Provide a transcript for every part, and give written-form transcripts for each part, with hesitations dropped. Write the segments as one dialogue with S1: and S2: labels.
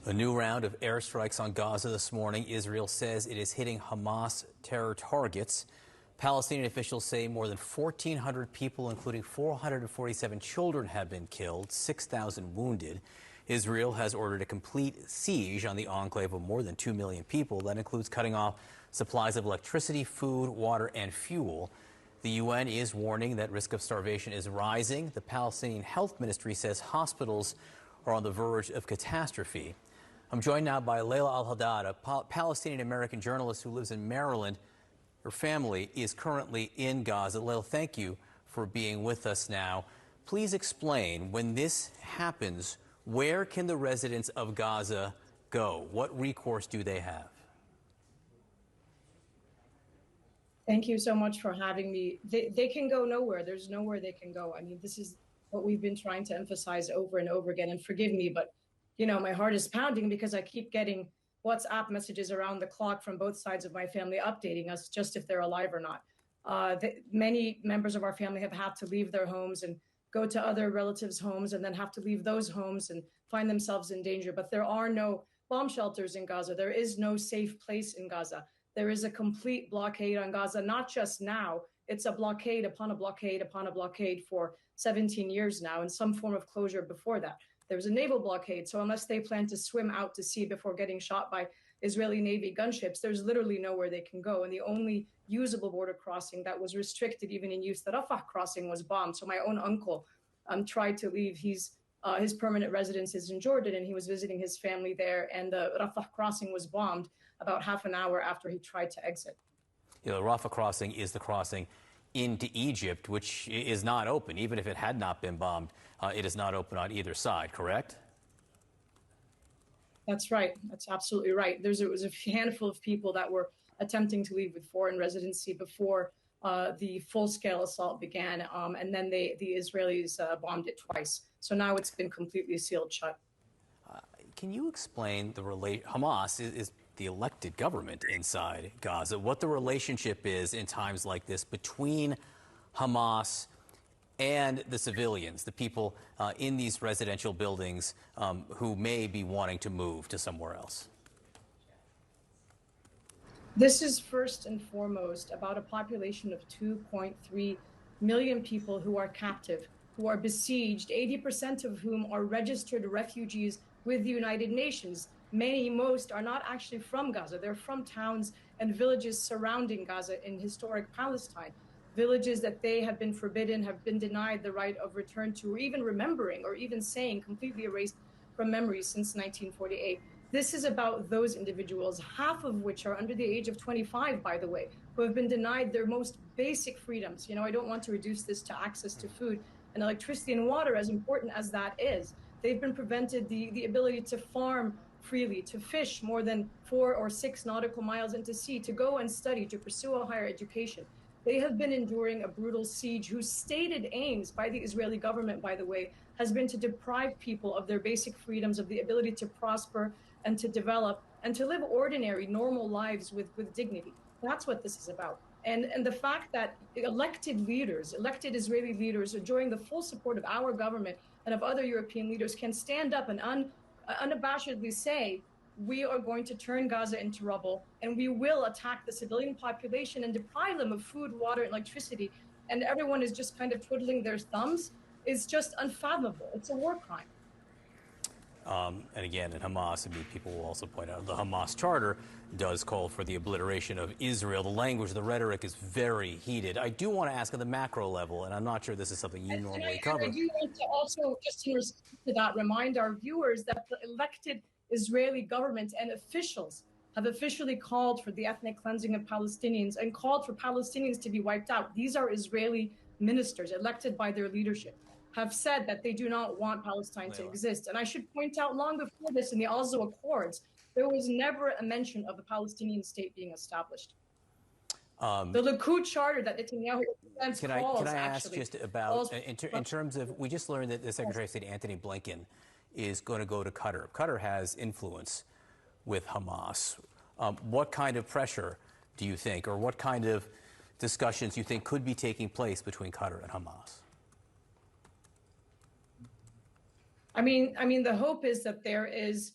S1: A new round of airstrikes on Gaza this morning. Israel says it is hitting Hamas terror targets. Palestinian officials say more than 1,400 people, including 447 children, have been killed, 6,000 wounded. Israel has ordered a complete siege on the enclave of more than 2 million people. That includes cutting off supplies of electricity, food, water, and fuel. The UN is warning that risk of starvation is rising. The Palestinian Health Ministry says hospitals are on the verge of catastrophe. I'm joined now by Layla Al-Haddad, a Palestinian-American journalist who lives in Maryland. Her family is currently in Gaza. Layla, thank you for being with us now. Please explain, when this happens, where can the residents of Gaza go? What recourse do they have?
S2: Thank you so much for having me. They can go nowhere. There's nowhere they can go. I mean, this is what we've been trying to emphasize over and over again. And forgive me, but you know, my heart is pounding because I keep getting WhatsApp messages around the clock from both sides of my family updating us just if they're alive or not. Many members of our family have had to leave their homes and go to other relatives' homes and then have to leave those homes and find themselves in danger. But there are no bomb shelters in Gaza. There is no safe place in Gaza. There is a complete blockade on Gaza, not just now. It's a blockade upon a blockade upon a blockade for 17 years now, and some form of closure before that. There was a naval blockade, so unless they plan to swim out to sea before getting shot by Israeli Navy gunships, there's literally nowhere they can go. And the only usable border crossing that was restricted even in use, the Rafah crossing, was bombed. So my own uncle tried to leave. His permanent residence is in Jordan, and he was visiting his family there, and the Rafah crossing was bombed about half an hour after he tried to exit.
S1: You know, the Rafah crossing is the crossing into Egypt, which is not open. Even if it had not been bombed, it is not open on either side, correct?
S2: That's right. That's absolutely right. It was a handful of people that were attempting to leave with foreign residency before the full-scale assault began, and then the Israelis bombed it twice. So now it's been completely sealed shut.
S1: Can you explain Hamas is the elected government inside Gaza, what the relationship is in times like this between Hamas and the civilians, the people in these residential buildings who may be wanting to move to somewhere else?
S2: This is first and foremost about a population of 2.3 million people who are captive, who are besieged, 80% of whom are registered refugees with the United Nations. Most are not actually from Gaza. They're from towns and villages surrounding Gaza in historic Palestine, villages that they have been forbidden, have been denied the right of return to, or even remembering, or even saying, completely erased from memory since 1948. This is about those individuals, half of which are under the age of 25, by the way, who have been denied their most basic freedoms. You know, I don't want to reduce this to access to food and electricity and water, as important as that is. They've been prevented the ability to farm freely, to fish more than 4 or 6 nautical miles into sea, to go and study, to pursue a higher education. They have been enduring a brutal siege whose stated aims by the Israeli government, by the way, has been to deprive people of their basic freedoms, of the ability to prosper and to develop and to live ordinary, normal lives with dignity. That's what this is about. And the fact that elected Israeli leaders, enjoying the full support of our government and of other European leaders, can stand up and unabashedly say, we are going to turn Gaza into rubble, and we will attack the civilian population and deprive them of food, water, and electricity, and everyone is just kind of twiddling their thumbs, is just unfathomable. It's a war crime.
S1: And again, in Hamas, I mean, people will also point out the Hamas charter does call for the obliteration of Israel. The language, the rhetoric is very heated. I do want to ask at the macro level, and I'm not sure this is something you normally cover.
S2: I do want to also, just in response to that, remind our viewers that the elected Israeli government and officials have officially called for the ethnic cleansing of Palestinians and called for Palestinians to be wiped out. These are Israeli ministers elected by their leadership, have said that they do not want Palestine to exist. And I should point out, long before this, in the Oslo Accords, there was never a mention of a Palestinian state being established. The Likud charter that Netanyahu presents
S1: Can I ask just about, in terms of, we just learned that the Secretary of State, Antony Blinken, is going to go to Qatar. Qatar has influence with Hamas. What kind of pressure do you think, or what kind of discussions you think could be taking place between Qatar and Hamas?
S2: I mean, the hope is that there is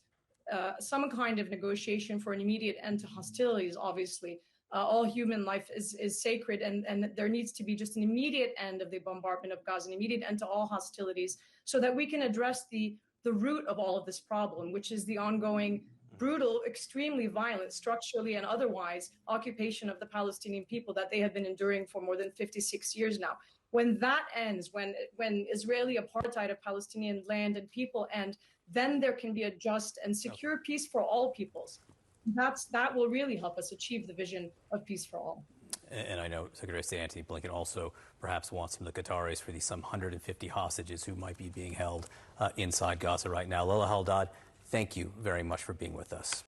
S2: some kind of negotiation for an immediate end to hostilities, obviously. All human life is sacred, and there needs to be just an immediate end of the bombardment of Gaza, an immediate end to all hostilities, so that we can address the root of all of this problem, which is the ongoing brutal, extremely violent, structurally and otherwise, occupation of the Palestinian people that they have been enduring for more than 56 years now. When that ends, when Israeli apartheid of Palestinian land and people end, then there can be a just and secure peace for all peoples. That will really help us achieve the vision of peace for all.
S1: And I know Secretary of State Antony Blinken also perhaps wants from the Qataris for these some 150 hostages who might be being held inside Gaza right now. Lola Haldad, thank you very much for being with us.